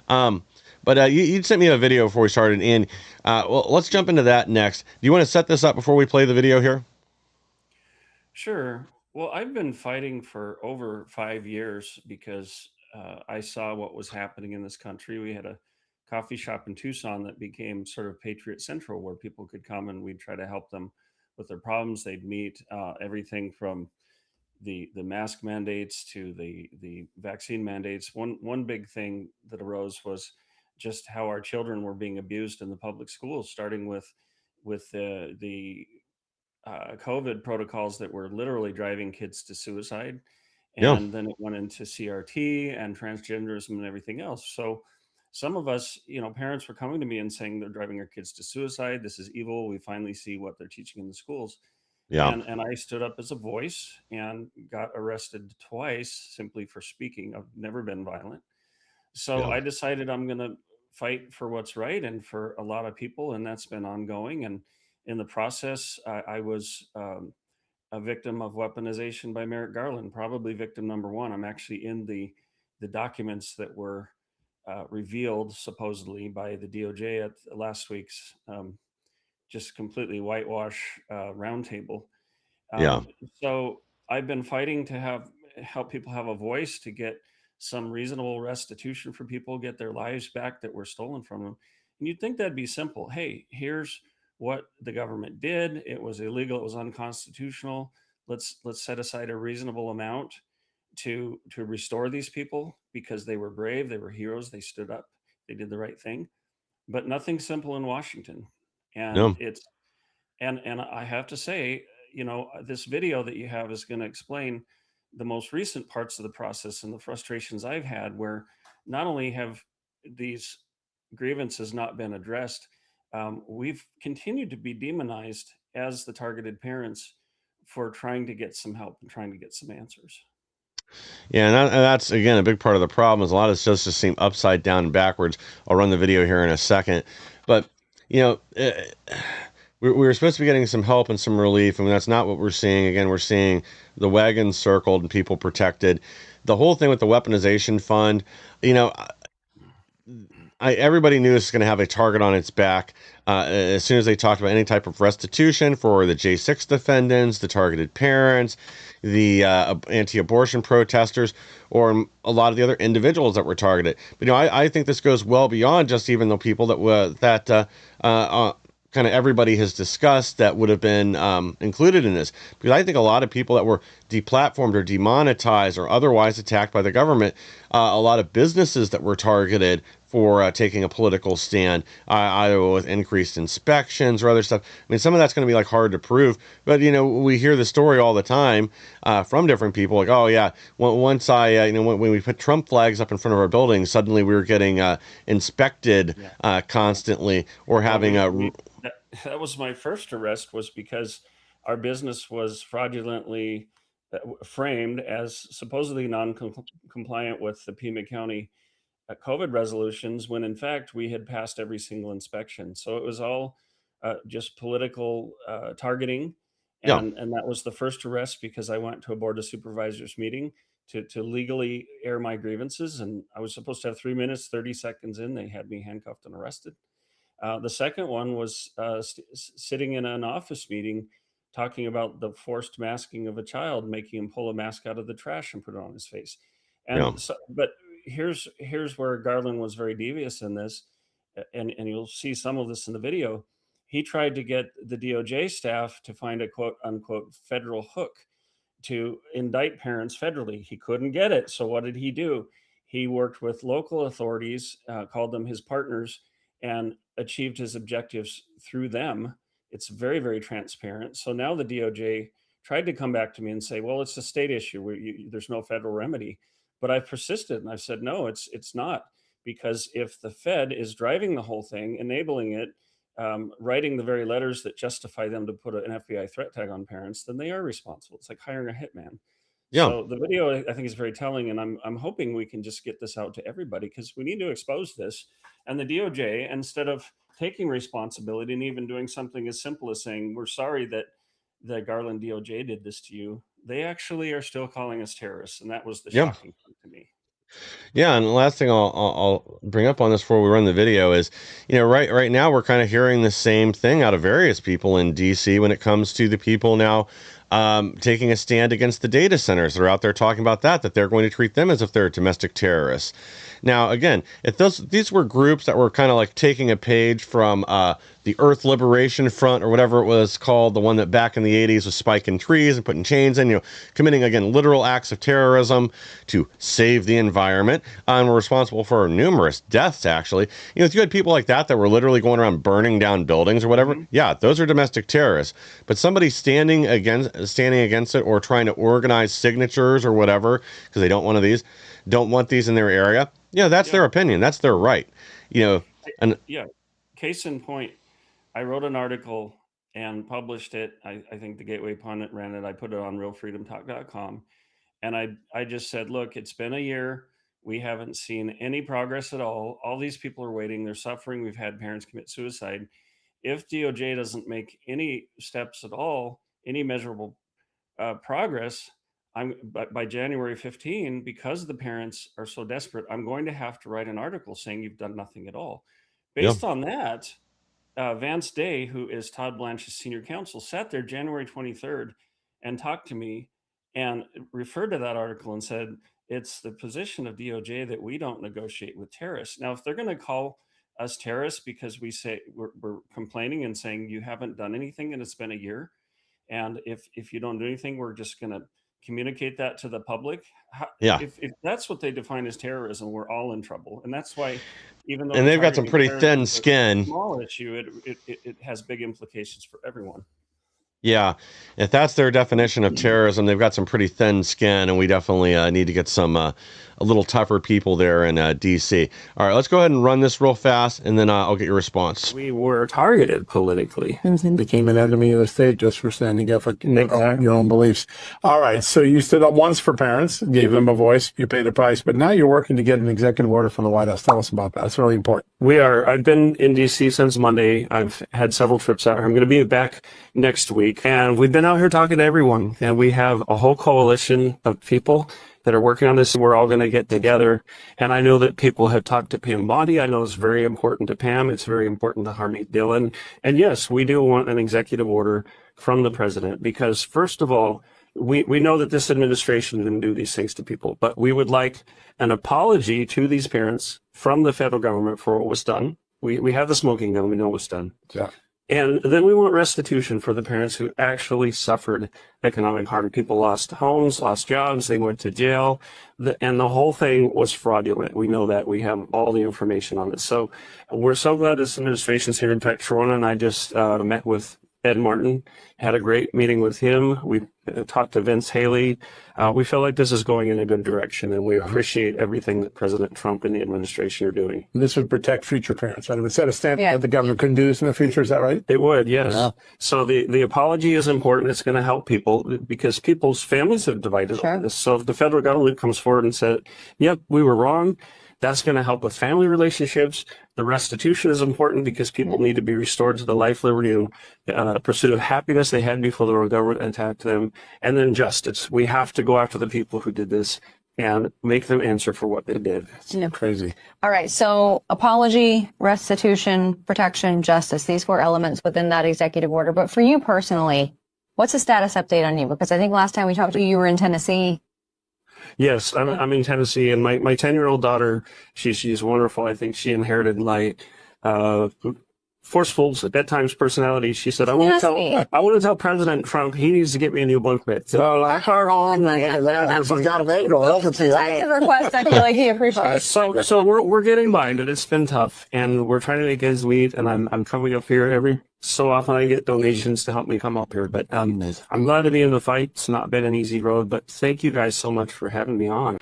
Um, but you sent me a video before we started, and well, let's jump into that next. Do you want to set this up before we play the video here? Sure. Well, I've been fighting for over 5 years because I saw what was happening in this country. We had a coffee shop in Tucson that became sort of Patriot Central, where people could come and we'd try to help them with their problems. They'd meet everything from the mask mandates to the vaccine mandates. One big thing that arose was just how our children were being abused in the public schools, starting with the COVID protocols that were literally driving kids to suicide. Yeah, And then it went into CRT and transgenderism and everything else. So some of us, parents were coming to me and saying they're driving our kids to suicide. This is evil. We finally see what they're teaching in the schools. yeah, And I stood up as a voice and got arrested twice simply for speaking. I've never been violent. So yeah, I decided I'm going to fight for what's right and for a lot of people, and that's been ongoing. And in the process, I was a victim of weaponization by Merrick Garland, probably victim number one. I'm actually in the documents that were revealed supposedly by the DOJ at last week's just completely whitewash roundtable. yeah. um, so I've been fighting to help people have a voice to get some reasonable restitution for people, get their lives back that were stolen from them. And you'd think that'd be simple. Hey, here's what the government did. It was illegal. It was unconstitutional. Let's set aside a reasonable amount to restore these people because they were brave. They were heroes. They stood up. They did the right thing. But nothing's simple in Washington, and No. and I have to say, this video that you have is going to explain the most recent parts of the process and the frustrations I've had, where not only have these grievances not been addressed, we've continued to be demonized as the targeted parents for trying to get some help and trying to get some answers. Yeah, and that's again a big part of the problem is a lot of this does just seem upside down and backwards. I'll run the video here in a second, but you know, we were supposed to be getting some help and some relief, and that's not what we're seeing. Again, we're seeing the wagons circled and people protected. The whole thing with the weaponization fund, you know, everybody knew this was going to have a target on its back as soon as they talked about any type of restitution for the J6 defendants, the targeted parents, the anti-abortion protesters, or a lot of the other individuals that were targeted. But I think this goes well beyond just even the people that were kind of everybody has discussed that would have been included in this. Because I think a lot of people that were deplatformed or demonetized or otherwise attacked by the government, a lot of businesses that were targeted for taking a political stand, either with increased inspections or other stuff. I mean, some of that's going to be like hard to prove, but we hear the story all the time from different people, like, oh yeah, once when we put Trump flags up in front of our buildings, suddenly we were getting inspected Yeah. constantly, or Well, having a that was my first arrest, was because our business was fraudulently framed as supposedly non-compliant with the Pima County COVID resolutions, when in fact we had passed every single inspection. So it was all just political targeting, yeah, and that was the first arrest because I went to a board of supervisors meeting to legally air my grievances, and I was supposed to have 3 minutes. 30 seconds in, they had me handcuffed and arrested. The second one was sitting in an office meeting talking about the forced masking of a child, making him pull a mask out of the trash and put it on his face. yeah, And so, but here's where Garland was very devious in this, and you'll see some of this in the video. he tried to get the DOJ staff to find a quote unquote federal hook to indict parents federally. He couldn't get it. So what did he do? He worked with local authorities, called them his partners, and achieved his objectives through them. It's very, very transparent. So now the DOJ tried to come back to me and say, well, it's a state issue where there's no federal remedy. But I've persisted and I've said, no, it's not. Because if the Fed is driving the whole thing, enabling it, writing the very letters that justify them to put an FBI threat tag on parents, then they are responsible. It's like hiring a hitman. Yeah. So the video, I think, is very telling, and I'm hoping we can just get this out to everybody, because we need to expose this. And the DOJ, instead of taking responsibility and even doing something as simple as saying, we're sorry that the Garland DOJ did this to you, they actually are still calling us terrorists. And that was the Yeah. shocking thing to me. Yeah, and the last thing I'll bring up on this before we run the video is, right now we're kind of hearing the same thing out of various people in DC when it comes to the people now taking a stand against the data centers. They're out there talking about that they're going to treat them as if they're domestic terrorists. Now, again, if these were groups that were kind of like taking a page from the Earth Liberation Front or whatever it was called, the one that back in the 80s was spiking trees and putting chains in, committing, again, literal acts of terrorism to save the environment, and were responsible for numerous deaths, actually. If you had people like that were literally going around burning down buildings or whatever, yeah, those are domestic terrorists. But somebody standing against it or trying to organize signatures or whatever because they don't want these in their area, that's their opinion. That's their right. And case in point, I wrote an article and published it. I think the Gateway Pundit ran it. I put it on realfreedomtalk.com. And I just said, look, it's been a year. We haven't seen any progress at all. All these people are waiting. They're suffering. We've had parents commit suicide. If DOJ doesn't make any steps at all, any measurable progress, by January 15, because the parents are so desperate, I'm going to have to write an article saying you've done nothing at all. Based on that, Vance Day, who is Todd Blanche's senior counsel, sat there January 23rd and talked to me and referred to that article and said, it's the position of DOJ that we don't negotiate with terrorists. Now, if they're going to call us terrorists because we say we're complaining and saying you haven't done anything and it's been a year, and if you don't do anything, we're just going to communicate that to the public. If that's what they define as terrorism, we're all in trouble. And that's why, even though they've got some pretty thin skin, small issue, it has big implications for everyone. Yeah, if that's their definition of terrorism, they've got some pretty thin skin, and we definitely need to get some a little tougher people there in D.C. All right, let's go ahead and run this real fast, and then I'll get your response. We were targeted politically and became an enemy of the state just for standing up for your own beliefs. All right, so you stood up once for parents, gave them a voice, you paid a price, but now you're working to get an executive order from the White House. Tell us about that. It's really important. I've been in D.C. since Monday. I've had several trips out here. I'm going to be back next week. And we've been out here talking to everyone. And we have a whole coalition of people that are working on this. We're all going to get together. And I know that people have talked to Pam Bondi. I know it's very important to Pam. It's very important to Harmeet Dillon. And yes, we do want an executive order from the president because, first of all, we know that this administration didn't do these things to people, but we would like an apology to these parents from the federal government for what was done. We have the smoking gun. We know what's done. Yeah. And then we want restitution for the parents who actually suffered economic harm. People lost homes, lost jobs, they went to jail, and the whole thing was fraudulent. We know that. We have all the information on it. So we're so glad this administration's here. In fact, Sharona and I just met with Ed Martin, had a great meeting with him. We talked to Vince Haley. We feel like this is going in a good direction, and we appreciate everything that President Trump and the administration are doing. This would protect future parents, right? It would set a standard that the government couldn't do this in the future. Is that right? It would, yes. Yeah. So the apology is important. It's going to help people because people's families have divided over this. So if the federal government comes forward and said, yep, we were wrong, that's going to help with family relationships. The restitution is important because people need to be restored to the life, liberty, and pursuit of happiness they had before the government attacked them. And then justice. We have to go after the people who did this and make them answer for what they did. It's crazy. All right. So apology, restitution, protection, justice. These 4 elements within that executive order. But for you personally, what's the status update on you? Because I think last time we talked to you, you were in Tennessee. Yes, I'm in Tennessee, and my 10-year-old daughter, she's wonderful. I think she inherited my forceful at that time's personality. She said, I want to tell President Trump he needs to get me a new bunk bed. So I heard on request. I feel like he appreciates. So we're getting by, and it's been tough, and we're trying to make ends meet. And I'm coming up here every so often. I get donations to help me come up here, but I'm glad to be in the fight. It's not been an easy road, but thank you guys so much for having me on.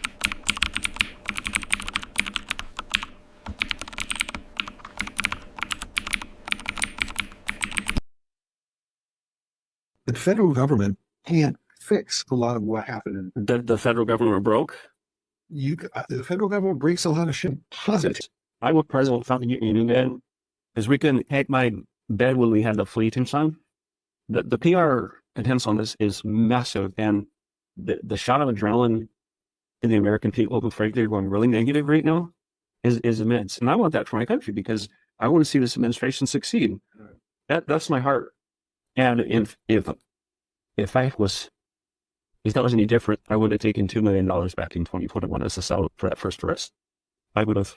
The federal government can't fix a lot of what happened. The federal government broke. The federal government breaks a lot of shit. I was president of the union then, because we couldn't take my bed when we had the fleet inside. The PR attempts on this is massive, and the shot of adrenaline in the American people who frankly are going really negative right now is immense. And I want that for my country because I want to see this administration succeed. That's my heart. And if that was any different, I would have taken $2 million back in 2021 as a salary for that first arrest. I would have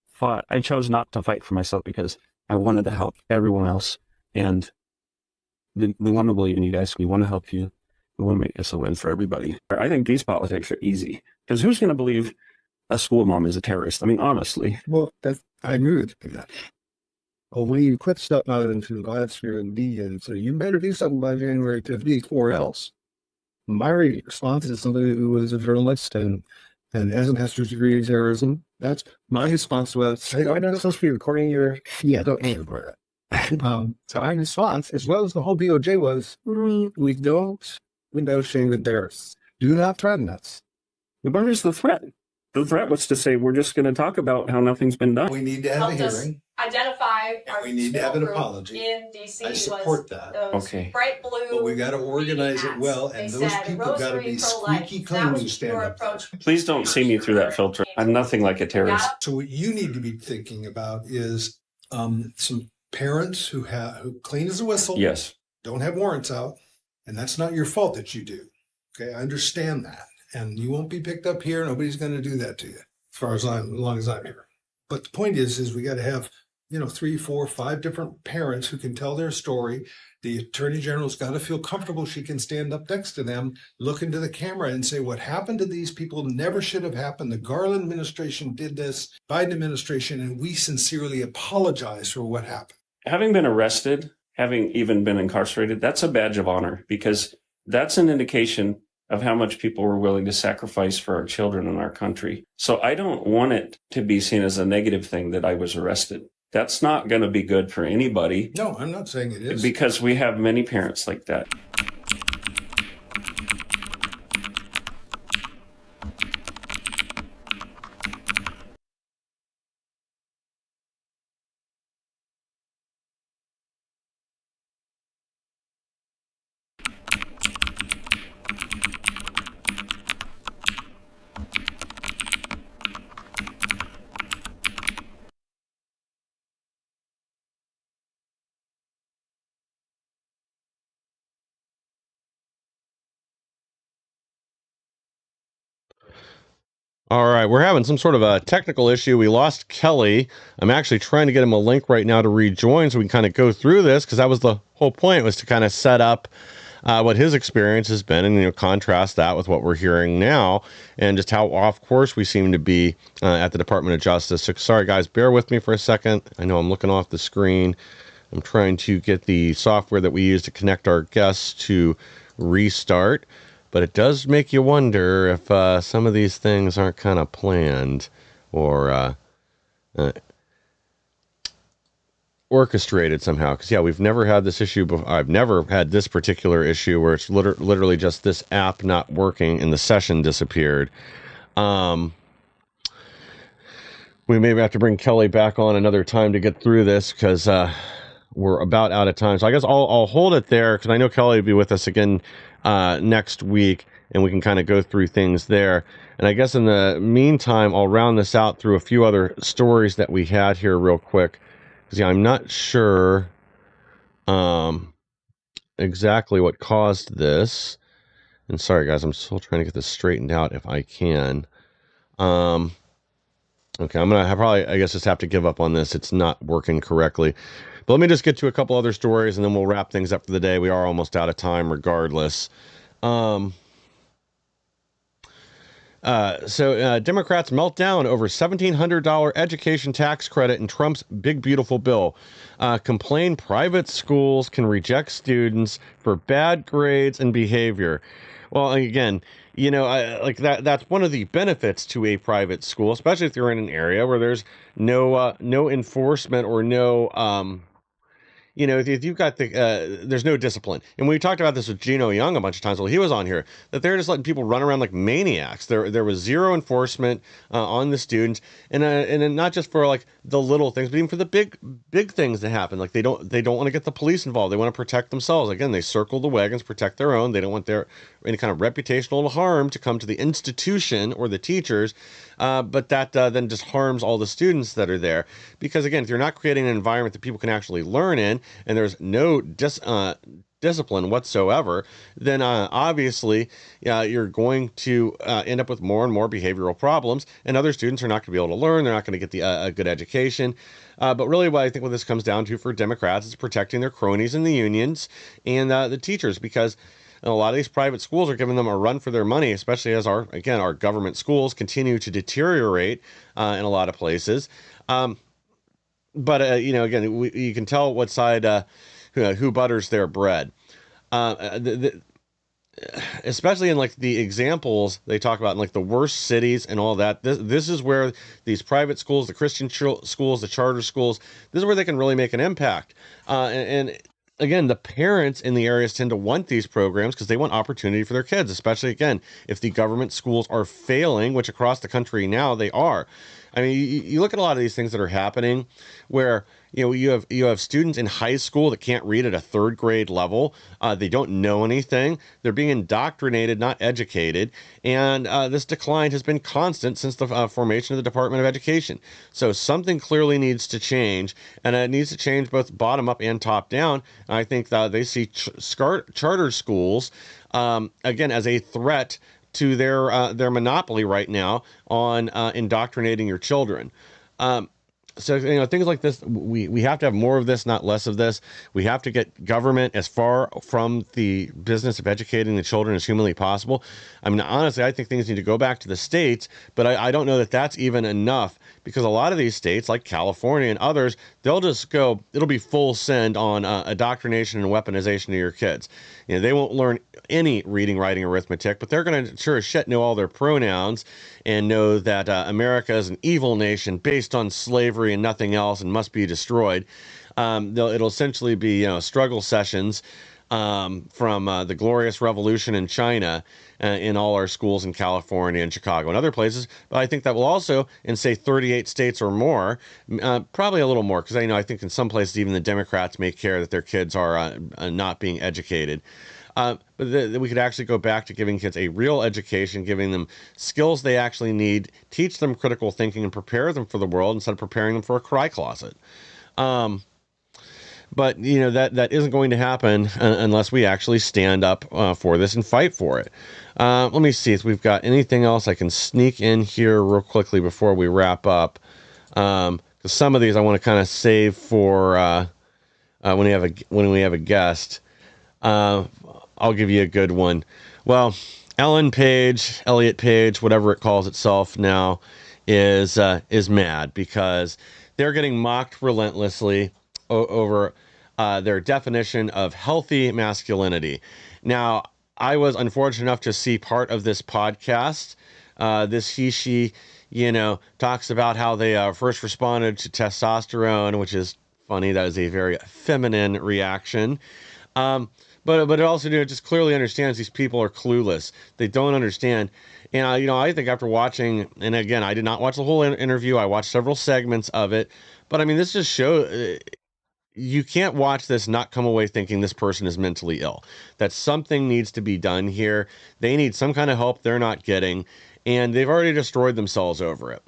fought. I chose not to fight for myself because I wanted to help everyone else. And we want to believe in you guys. We want to help you. We want to make this a win for everybody. I think these politics are easy because who's going to believe a school mom is a terrorist? I mean, honestly. Well, I agree with that. Well, when you quit stuff out into the last year and and so you better do something by January 15th or else. My response is somebody who was a journalist and has a master's degree in terrorism. That's my response was, hey, I know this supposed to be recording your, don't answer it. So my response, as well as the whole DOJ was, we don't shame the terrorists. Do not threaten us. But where's the threat? The threat was to say, we're just going to talk about how nothing's been done. We need to have a hearing. Identify our we need to have an apology. In DC. I support that. Okay. Bright blue. But we got to organize it well, and those people got to be squeaky clean who stand up there. Please don't see me through that filter. I'm nothing like a terrorist. So what you need to be thinking about is some parents who clean as a whistle. Yes. Don't have warrants out, and that's not your fault that you do. Okay, I understand that, and you won't be picked up here. Nobody's going to do that to you, as long as I'm here. But the point is we got to have 3, 4, 5 different parents who can tell their story. The attorney general's got to feel comfortable. She can stand up next to them, look into the camera and say, what happened to these people never should have happened. The Garland administration did this, Biden administration, and we sincerely apologize for what happened. Having been arrested, having even been incarcerated, that's a badge of honor because that's an indication of how much people were willing to sacrifice for our children and our country. So I don't want it to be seen as a negative thing that I was arrested. That's not going to be good for anybody. No, I'm not saying it is. Because we have many parents like that. All right, we're having some sort of a technical issue. We lost Kelly. I'm actually trying to get him a link right now to rejoin so we can kind of go through this because that was the whole point, was to kind of set up what his experience has been and contrast that with what we're hearing now and just how off course we seem to be at the Department of Justice. So, sorry, guys, bear with me for a second. I know I'm looking off the screen. I'm trying to get the software that we use to connect our guests to restart. But it does make you wonder if some of these things aren't kind of planned or orchestrated somehow. Because, yeah, we've never had this issue before. I've never had this particular issue where it's literally just this app not working and the session disappeared. We maybe have to bring Kelly back on another time to get through this because we're about out of time. So I guess I'll hold it there because I know Kelly will be with us again next week, and we can kind of go through things there. And I guess in the meantime, I'll round this out through a few other stories that we had here real quick. Because, yeah, I'm not sure exactly what caused this. And sorry, guys, I'm still trying to get this straightened out if I can. Okay, I'm going to probably, I guess, just have to give up on this. It's not working correctly. But let me just get to a couple other stories, and then we'll wrap things up for the day. We are almost out of time regardless. Democrats melt down over $1,700 education tax credit in Trump's big, beautiful bill. Complain private schools can reject students for bad grades and behavior. Well, again, like that's one of the benefits to a private school, especially if you're in an area where there's no enforcement or no if you've got there's no discipline. And we talked about this with Gino Young a bunch of times while he was on here, that they're just letting people run around like maniacs. There was zero enforcement on the students, and then not just for like the little things, but even for the big things that happen. Like they don't want to get the police involved. They want to protect themselves. Again, they circle the wagons, protect their own. They don't want any kind of reputational harm to come to the institution or the teachers. But that then just harms all the students that are there. Because again, if you're not creating an environment that people can actually learn in, and there's no discipline whatsoever, then obviously you're going to end up with more and more behavioral problems, and other students are not going to be able to learn. They're not going to get a good education. But really what this comes down to for Democrats is protecting their cronies in the unions and the teachers, because a lot of these private schools are giving them a run for their money, especially as our government schools continue to deteriorate in a lot of places. But again, you can tell what side who butters their bread. Especially in like the examples they talk about in like the worst cities and all that. This is where these private schools, the Christian schools, the charter schools, this is where they can really make an impact. And again, the parents in the areas tend to want these programs because they want opportunity for their kids, especially, again, if the government schools are failing, which across the country now they are. I mean, you look at a lot of these things that are happening where, you have students in high school that can't read at a third grade level. They don't know anything. They're being indoctrinated, not educated. And this decline has been constant since the formation of the Department of Education. So something clearly needs to change, and it needs to change both bottom up and top down. And I think that they see charter schools, again, as a threat to their monopoly right now on indoctrinating your children. So things like this, we have to have more of this, not less of this. We have to get government as far from the business of educating the children as humanly possible. I mean, honestly, I think things need to go back to the states, but I don't know that that's even enough, because a lot of these states, like California and others, they'll just go, it'll be full send on indoctrination and weaponization of your kids. They won't learn any reading, writing, arithmetic, but they're going to sure as shit know all their pronouns and know that America is an evil nation based on slavery and nothing else and must be destroyed. It'll essentially be struggle sessions from the Glorious Revolution in China in all our schools in California and Chicago and other places. But I think that will also, in say 38 states or more, probably a little more, because I think in some places even the Democrats may care that their kids are not being educated. But we could actually go back to giving kids a real education, giving them skills they actually need, teach them critical thinking, and prepare them for the world instead of preparing them for a cry closet. But that isn't going to happen unless we actually stand up for this and fight for it. Let me see if we've got anything else I can sneak in here real quickly before we wrap up. Because some of these I want to kind of save for when we have a guest. I'll give you a good one. Well, Elliot Page, whatever it calls itself now, is mad because they're getting mocked relentlessly over their definition of healthy masculinity. Now, I was unfortunate enough to see part of this podcast. She talks about how they first responded to testosterone, which is funny. That is a very feminine reaction. But it also just clearly understands these people are clueless. They don't understand. And, I think after watching, and again, I did not watch the whole interview. I watched several segments of it. But, I mean, this just shows you can't watch this not come away thinking this person is mentally ill. That something needs to be done here. They need some kind of help they're not getting. And they've already destroyed themselves over it.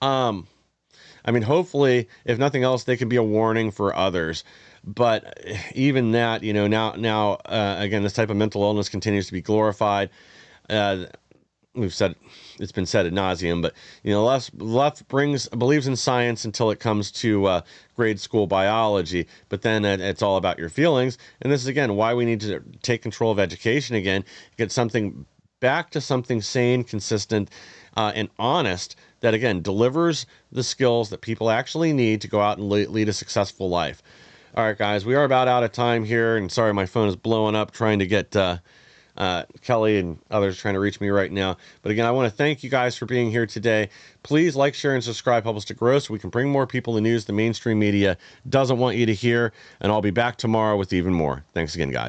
I mean, hopefully, if nothing else, they can be a warning for others. But even that, now, again, this type of mental illness continues to be glorified. we've said it's been said ad nauseum, but left believes in science until it comes to grade school biology, but then it's all about your feelings. And this is again why we need to take control of education again, get something back to something sane, consistent, and honest that again delivers the skills that people actually need to go out and lead a successful life. All right, guys, we are about out of time here, and sorry my phone is blowing up trying to get Kelly and others trying to reach me right now. But again, I want to thank you guys for being here today. Please like, share, and subscribe. Help us to grow so we can bring more people the news the mainstream media doesn't want you to hear. And I'll be back tomorrow with even more. Thanks again, guys.